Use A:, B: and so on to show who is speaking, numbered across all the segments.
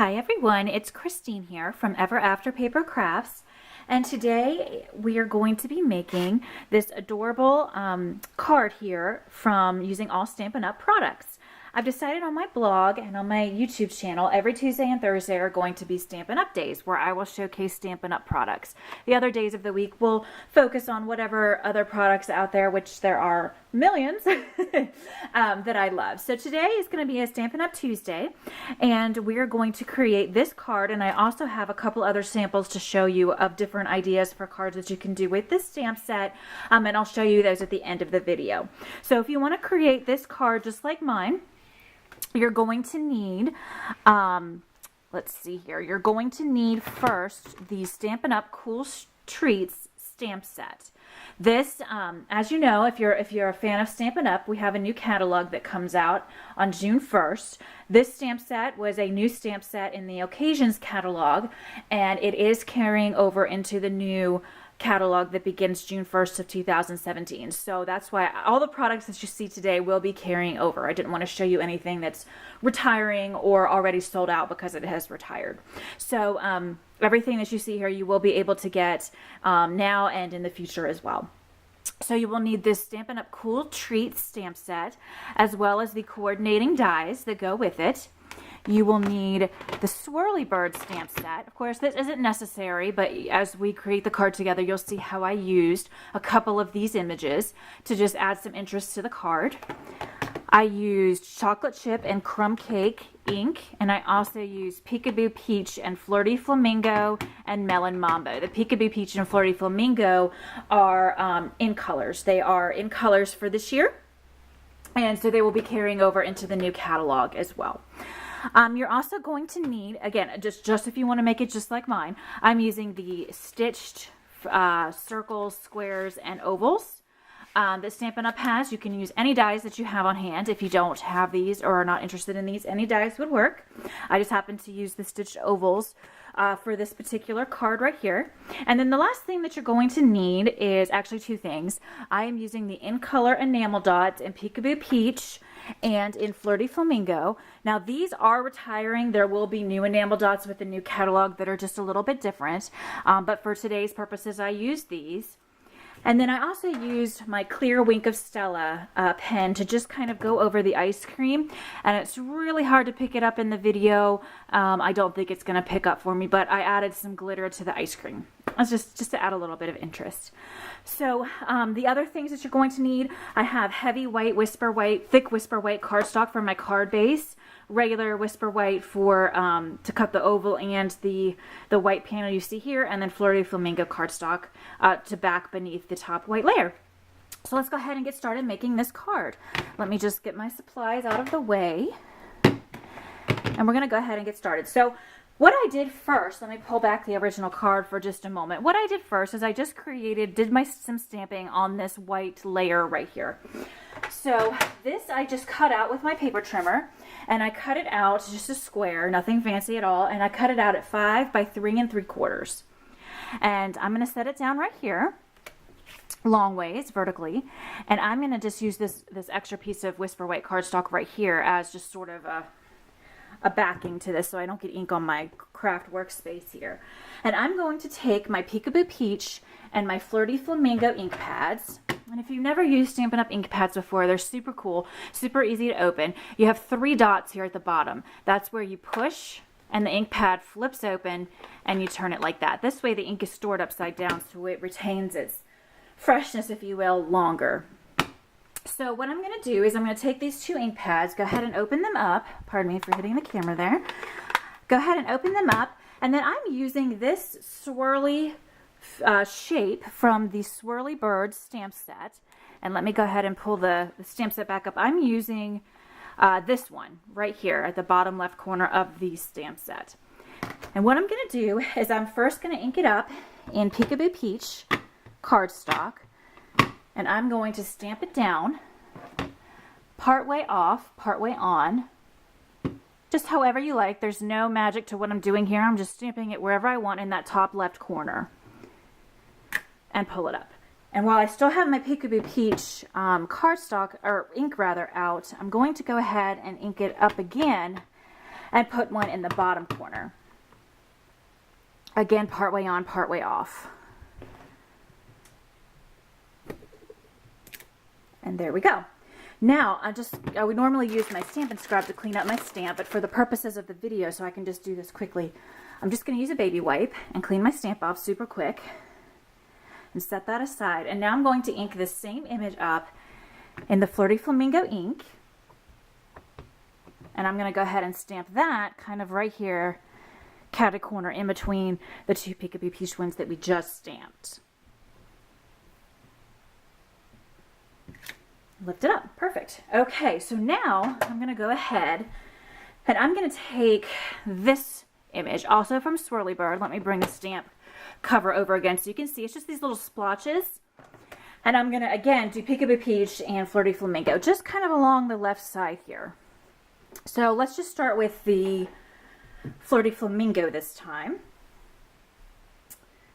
A: Hi everyone, it's Christine here from Ever After Paper Crafts, and today we are going to be making this adorable card here from using all Stampin' Up products. I've decided on my blog and on my YouTube channel every Tuesday and Thursday are going to be Stampin' Up days where I will showcase Stampin' Up products. The other days of the week will focus on whatever other products out there, which there are millions, that I love. So today is going to be a Stampin' Up Tuesday, and we're going to create this card, and I also have a couple other samples to show you of different ideas for cards that you can do with this stamp set, and I'll show you those at the end of the video. So if you want to create this card just like mine, you're going to need, let's see here, you're going to need first the Stampin' Up Cool Treats stamp set. This, as you know, if you're a fan of Stampin' Up, we have a new catalog that comes out on June 1st. This stamp set was a new stamp set in the Occasions catalog, and it is carrying over into the new catalog that begins June 1st of 2017. So that's why all the products that you see today will be carrying over. I didn't want to show you anything that's retiring or already sold out because it has retired. So everything that you see here you will be able to get now and in the future as well. So you will need this Stampin' Up Cool Treats stamp set, as well as the coordinating dies that go with it. You will need the Swirly Bird stamp set. Of course, this isn't necessary, but as we create the card together, you'll see how I used a couple of these images to just add some interest to the card. I used Chocolate Chip and Crumb Cake ink, and I also used Peekaboo Peach and Flirty Flamingo and Melon Mambo. The Peekaboo Peach and Flirty Flamingo are in colors. They are in colors for this year, and so they will be carrying over into the new catalog as well. You're also going to need, again, just if you want to make it just like mine, I'm using the stitched circles, squares, and ovals that Stampin' Up has. You can use any dies that you have on hand. If you don't have these or are not interested in these, any dies would work. I just happen to use the stitched ovals for this particular card right here. And then the last thing that you're going to need is actually two things. I am using the In Color enamel dots in Peekaboo Peach and in Flirty Flamingo. Now these are retiring. There will be new enamel dots with the new catalog that are just a little bit different, but for today's purposes I use these. And then I also used my clear Wink of Stella pen to just kind of go over the ice cream, and it's really hard to pick it up in the video. I don't think it's going to pick up for me, but I added some glitter to the ice cream. It's just to add a little bit of interest. So the other things that you're going to need, I have heavy white Whisper White, thick Whisper White cardstock for my card base, regular Whisper White for to cut the oval and the white panel you see here, and then Flirty Flamingo cardstock to back beneath the top white layer. So let's go ahead and get started making this card. Let me just get my supplies out of the way, and we're going to go ahead and get started. So what I did first, let me pull back the original card for just a moment. What I did first is I just did some stamping on this white layer right here. So this I just cut out with my paper trimmer, and I cut it out just a square, nothing fancy at all, and I cut it out at 5 by 3 3/4. And I'm going to set it down right here, long ways, vertically, and I'm going to just use this extra piece of Whisper White cardstock right here as just sort of a backing to this so I don't get ink on my craft workspace here. And I'm going to take my Peekaboo Peach and my Flirty Flamingo ink pads. And if you've never used Stampin' Up ink pads before, they're super cool, super easy to open. You have 3 dots here at the bottom. That's where you push and the ink pad flips open and you turn it like that. This way the ink is stored upside down so it retains its freshness, if you will, longer. So what I'm going to do is I'm going to take these 2 ink pads, go ahead and open them up. Pardon me for hitting the camera there. Go ahead and open them up, and then I'm using this swirly shape from the Swirly Bird stamp set. And let me go ahead and pull the stamp set back up. I'm using this one right here at the bottom left corner of the stamp set. And what I'm going to do is I'm first going to ink it up in Peekaboo Peach cardstock. And I'm going to stamp it down, part way off, part way on, just however you like. There's no magic to what I'm doing here. I'm just stamping it wherever I want in that top left corner, and pull it up. And while I still have my Peekaboo Peach cardstock, or ink rather, out, I'm going to go ahead and ink it up again and put one in the bottom corner. Again, part way on, part way off. And there we go. Now, I would normally use my Stampin' Scrub to clean up my stamp, but for the purposes of the video, so I can just do this quickly, I'm just going to use a baby wipe and clean my stamp off super quick and set that aside. And now I'm going to ink this same image up in the Flirty Flamingo ink. And I'm going to go ahead and stamp that kind of right here, catty corner in between the two Peekaboo Peach ones that we just stamped. Lift it up. Perfect. Okay, so now I'm going to go ahead and I'm going to take this image, also from Swirly Bird. Let me bring the stamp cover over again so you can see it's just these little splotches. And I'm going to, again, do Peekaboo Peach and Flirty Flamingo, just kind of along the left side here. So let's just start with the Flirty Flamingo this time.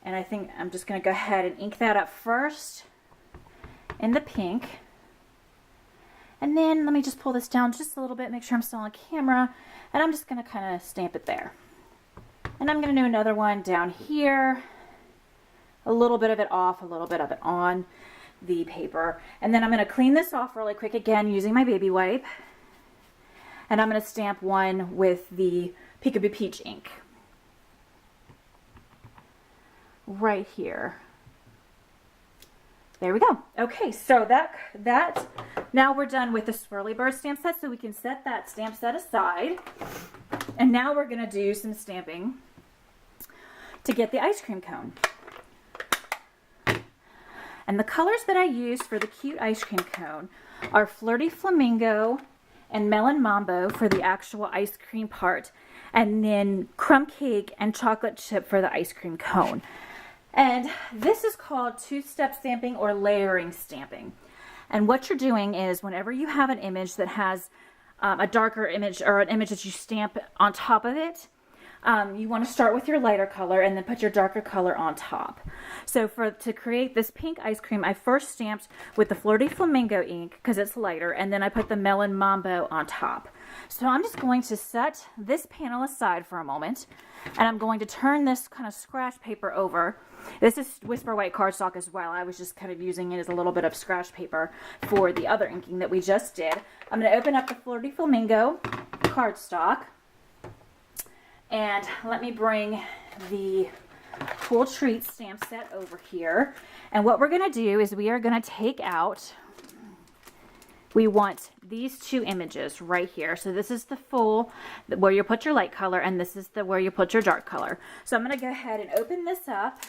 A: And I think I'm just going to go ahead and ink that up first in the pink. And then let me just pull this down just a little bit, make sure I'm still on camera, and I'm just going to kind of stamp it there. And I'm going to do another one down here, a little bit of it off, a little bit of it on the paper. And then I'm going to clean this off really quick again using my baby wipe. And I'm going to stamp one with the Peekaboo Peach ink. Right here. There we go. Okay, so that now we're done with the Swirly Bird stamp set, so we can set that stamp set aside. And now we're going to do some stamping to get the ice cream cone. And the colors that I used for the cute ice cream cone are Flirty Flamingo and Melon Mambo for the actual ice cream part, and then Crumb Cake and Chocolate Chip for the ice cream cone. And this is called two-step stamping or layering stamping. And what you're doing is whenever you have an image that has a darker image or an image that you stamp on top of it, you want to start with your lighter color and then put your darker color on top. So to create this pink ice cream, I first stamped with the Flirty Flamingo ink because it's lighter, and then I put the Melon Mambo on top. So I'm just going to set this panel aside for a moment, and I'm going to turn this kind of scratch paper over. This is Whisper White cardstock as well. I was just kind of using it as a little bit of scratch paper for the other inking that we just did. I'm going to open up the Flirty Flamingo cardstock. And let me bring the Cool Treats stamp set over here. And what we're going to do is we are going to take out, we want these two images right here. So this is the full, where you put your light color, and this is the where you put your dark color. So I'm going to go ahead and open this up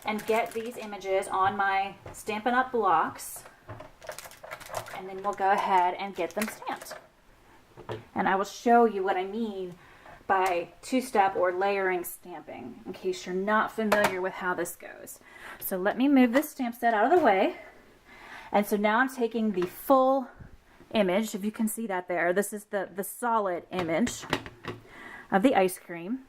A: and get these images on my Stampin' Up blocks. And then we'll go ahead and get them stamped. And I will show you what I mean by two-step or layering stamping, in case you're not familiar with how this goes. So let me move this stamp set out of the way. And so now I'm taking the full image, if you can see that there. This is the solid image of the ice cream.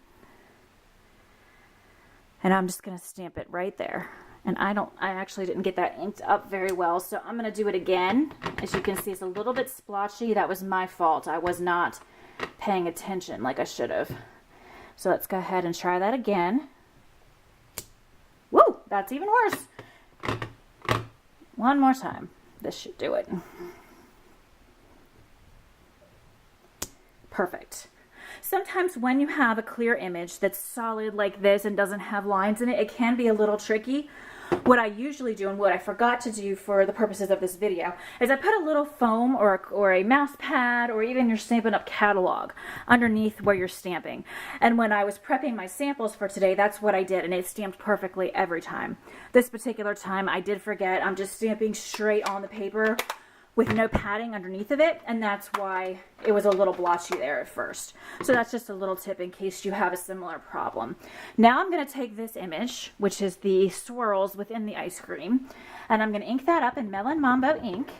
A: And I'm just going to stamp it right there. And I actually didn't get that inked up very well, so I'm going to do it again. As you can see, it's a little bit splotchy. That was my fault. I was not paying attention like I should have. So let's go ahead and try that again. Woo, that's even worse. One more time. This should do it. Perfect. Sometimes when you have a clear image that's solid like this and doesn't have lines in it, it can be a little tricky. What I usually do, and what I forgot to do for the purposes of this video, is I put a little foam or a mouse pad or even your Stampin' Up catalog underneath where you're stamping. And when I was prepping my samples for today, that's what I did, and it stamped perfectly every time. This particular time I did forget. I'm just stamping straight on the paper with no padding underneath of it, and that's why it was a little blotchy there at first. So that's just a little tip in case you have a similar problem. Now I'm going to take this image, which is the swirls within the ice cream, and I'm going to ink that up in Melon Mambo ink.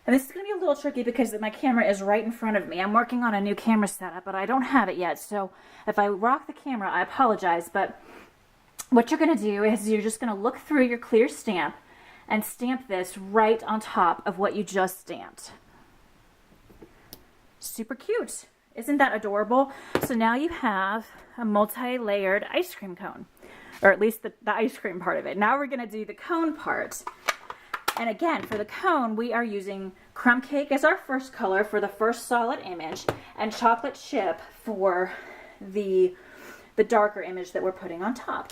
A: And this is going to be a little tricky because my camera is right in front of me. I'm working on a new camera setup, but I don't have it yet, so if I rock the camera, I apologize. But what you're going to do is you're just going to look through your clear stamp and stamp this right on top of what you just stamped. Super cute. Isn't that adorable? So now you have a multi-layered ice cream cone, or at least the ice cream part of it. Now we're gonna do the cone part. And again, for the cone, we are using crumb cake as our first color for the first solid image, and chocolate chip for the darker image that we're putting on top.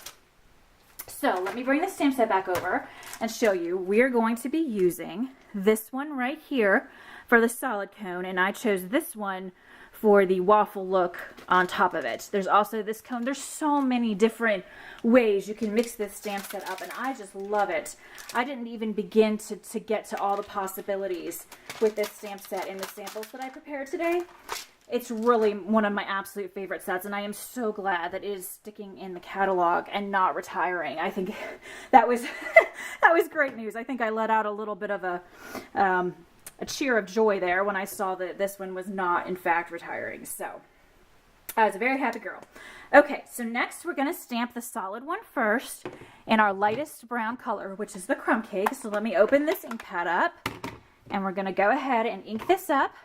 A: So let me bring the stamp set back over and show you. We're going to be using this one right here for the solid cone, and I chose this one for the waffle look on top of it. There's also this cone. There's so many different ways you can mix this stamp set up, and I just love it. I didn't even begin to get to all the possibilities with this stamp set in the samples that I prepared today. It's really one of my absolute favorite sets, and I am so glad that it is sticking in the catalog and not retiring. I think that was that was great news. I think I let out a little bit of a cheer of joy there when I saw that this one was not, in fact, retiring. So I was a very happy girl. Okay, so next we're going to stamp the solid one first in our lightest brown color, which is the crumb cake. So let me open this ink pad up, and we're going to go ahead and ink this up.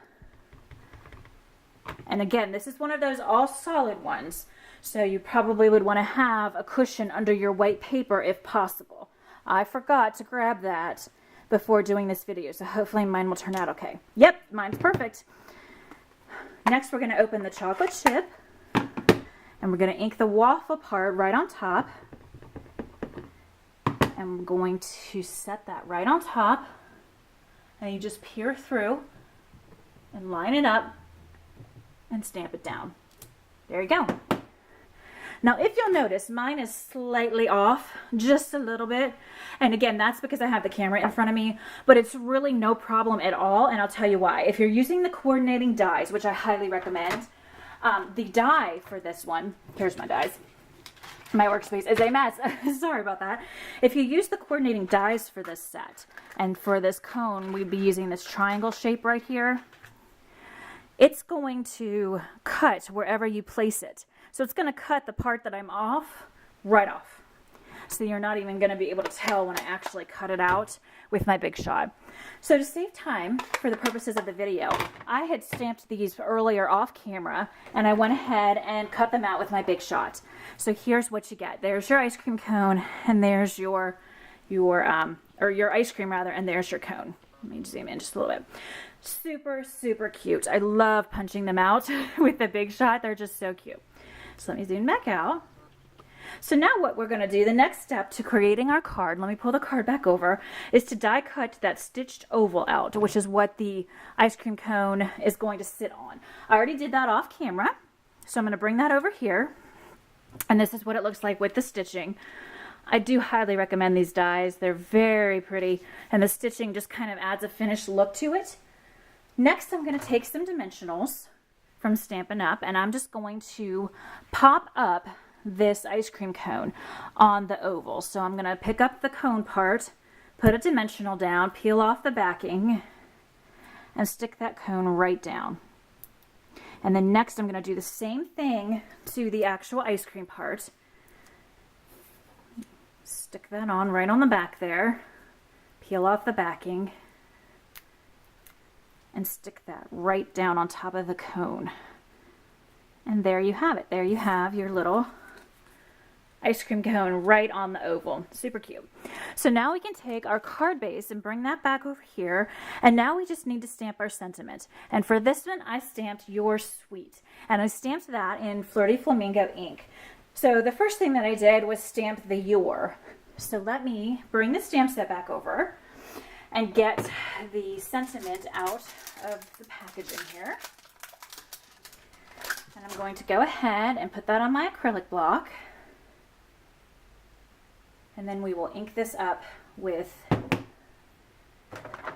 A: And again, this is one of those all solid ones, so you probably would want to have a cushion under your white paper if possible. I forgot to grab that before doing this video, so hopefully mine will turn out okay. Yep, mine's perfect. Next, we're going to open the chocolate chip, and we're going to ink the waffle part right on top. And we're going to set that right on top, and you just peer through and line it up and stamp it down. There you go. Now, if you'll notice, mine is slightly off, just a little bit. And again, that's because I have the camera in front of me, but it's really no problem at all. And I'll tell you why. If you're using the coordinating dies, which I highly recommend, the die for this one, here's my dies. My workspace is a mess. Sorry about that. If you use the coordinating dies for this set, and for this cone, we'd be using this triangle shape right here. It's going to cut wherever you place it. So it's going to cut the part that I'm off right off. So you're not even going to be able to tell when I actually cut it out with my Big Shot. So to save time for the purposes of the video, I had stamped these earlier off camera, and I went ahead and cut them out with my Big Shot. So here's what you get. There's your ice cream cone, and there's your ice cream rather, and there's your cone. Let me zoom in just a little bit. Super, super cute. I love punching them out with the Big Shot. They're just so cute. So let me zoom back out. So now what we're going to do, the next step to creating our card, let me pull the card back over, is to die cut that stitched oval out, which is what the ice cream cone is going to sit on. I already did that off camera, so I'm going to bring that over here. And this is what it looks like with the stitching. I do highly recommend these dies. They're very pretty, and the stitching just kind of adds a finished look to it. Next, I'm going to take some dimensionals from Stampin' Up, and I'm just going to pop up this ice cream cone on the oval. So I'm going to pick up the cone part, put a dimensional down, peel off the backing, and stick that cone right down. And then next, I'm going to do the same thing to the actual ice cream part. Stick that on right on the back there, peel off the backing, and stick that right down on top of the cone. And there you have it. There you have your little ice cream cone right on the oval. Super cute. So now we can take our card base and bring that back over here. And now we just need to stamp our sentiment. And for this one, I stamped You're Sweet. And I stamped that in Flirty Flamingo ink. So the first thing that I did was stamp the Your. So let me bring the stamp set back over and get the sentiment out of the packaging here. And I'm going to go ahead and put that on my acrylic block. And then we will ink this up with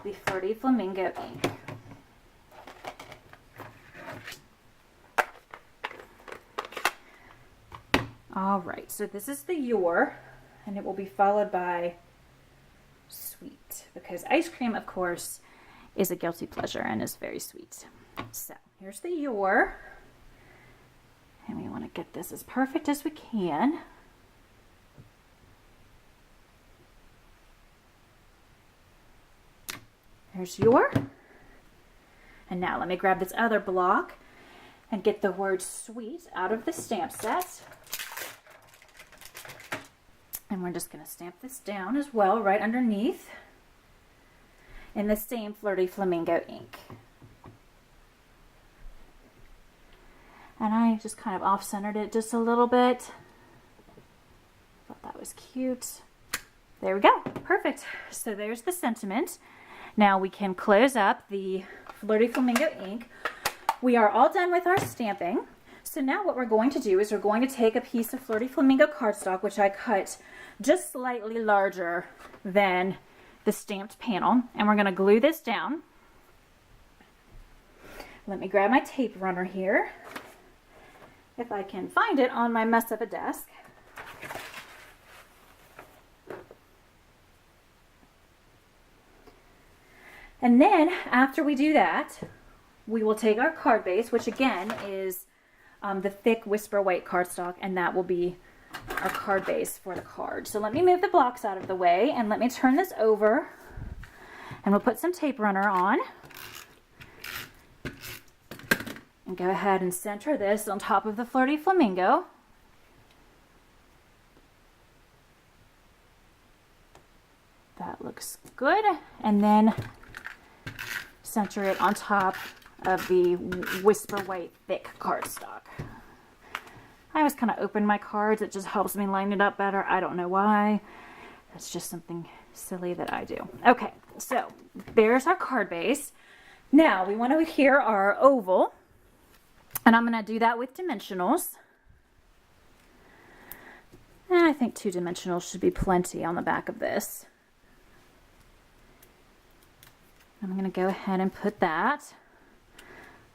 A: the Flirty Flamingo ink. All right, so this is the Your, and it will be followed by Sweet, because ice cream, of course, is a guilty pleasure and is very sweet. So here's the Your, and we want to get this as perfect as we can. There's Your. And now let me grab this other block, and get the word sweet out of the stamp set. And we're just going to stamp this down as well right underneath in the same Flirty Flamingo ink. And I just kind of off-centered it just a little bit. Thought that was cute. There we go. Perfect. So there's the sentiment. Now we can close up the Flirty Flamingo ink. We are all done with our stamping. So now what we're going to do is we're going to take a piece of Flirty Flamingo cardstock, which I cut just slightly larger than the stamped panel, and we're going to glue this down. Let me grab my tape runner here, if I can find it on my mess of a desk. And then after we do that, we will take our card base, which again is the thick Whisper White cardstock, and that will be our card base for the card. So let me move the blocks out of the way and let me turn this over, and we'll put some tape runner on and go ahead and center this on top of the Flirty Flamingo. That looks good. And then center it on top of the Whisper White thick cardstock. I always kind of open my cards. It just helps me line it up better. I don't know why. That's just something silly that I do. Okay, so there's our card base. Now we want to adhere our oval, and I'm going to do that with dimensionals. And I think 2 dimensionals should be plenty on the back of this. I'm going to go ahead and put that.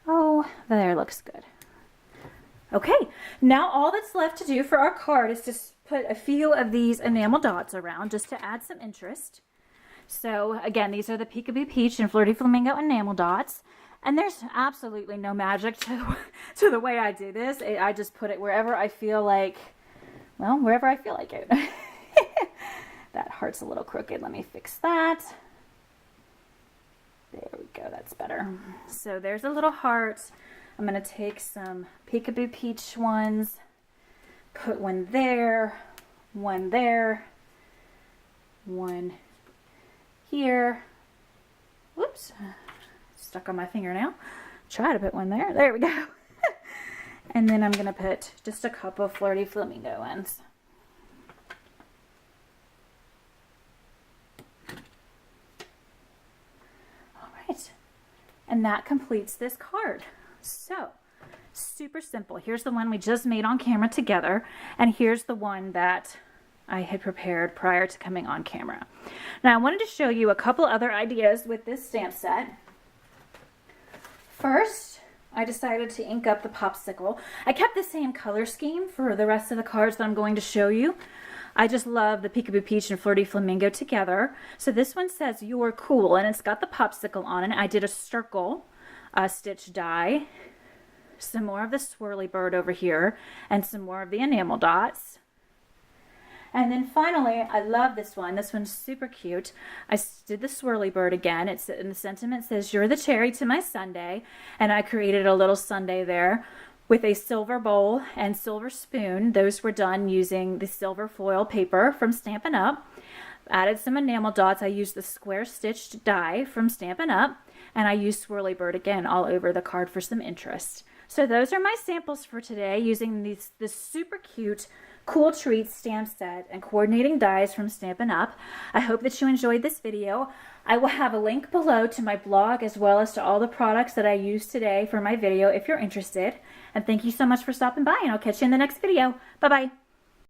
A: Oh, there, looks good. Okay, now all that's left to do for our card is to put a few of these enamel dots around just to add some interest. So again, these are the Peekaboo Peach and Flirty Flamingo enamel dots. And there's absolutely no magic to the way I do this. I just put it wherever I feel like, well, wherever I feel like it. That heart's a little crooked. Let me fix that. There we go, that's better. So there's a little heart. I'm going to take some Peekaboo Peach ones, put one there, one here. Whoops, stuck on my fingernail. Try to put one there. There we go. And then I'm going to put just a couple of Flirty Flamingo ones. All right. And that completes this card. So, super simple. Here's the one we just made on camera together, and here's the one that I had prepared prior to coming on camera. Now, I wanted to show you a couple other ideas with this stamp set. First, I decided to ink up the popsicle. I kept the same color scheme for the rest of the cards that I'm going to show you. I just love the Peekaboo Peach and Flirty Flamingo together. So this one says "You're Cool," and it's got the popsicle on it. I did a circle stitch die, some more of the swirly bird over here, and some more of the enamel dots. And then finally, I love this one. This one's super cute. I did the swirly bird again. It's in the sentiment says, "You're the cherry to my sundae," and I created a little sundae there with a silver bowl and silver spoon. Those were done using the silver foil paper from Stampin' Up. Added some enamel dots. I used the square stitched die from Stampin' Up, and I used swirly bird again all over the card for some interest. So those are my samples for today using this super cute Cool Treats stamp set and coordinating dies from Stampin' Up. I hope that you enjoyed this video. I will have a link below to my blog as well as to all the products that I used today for my video if you're interested. And thank you so much for stopping by, and I'll catch you in the next video. Bye-bye.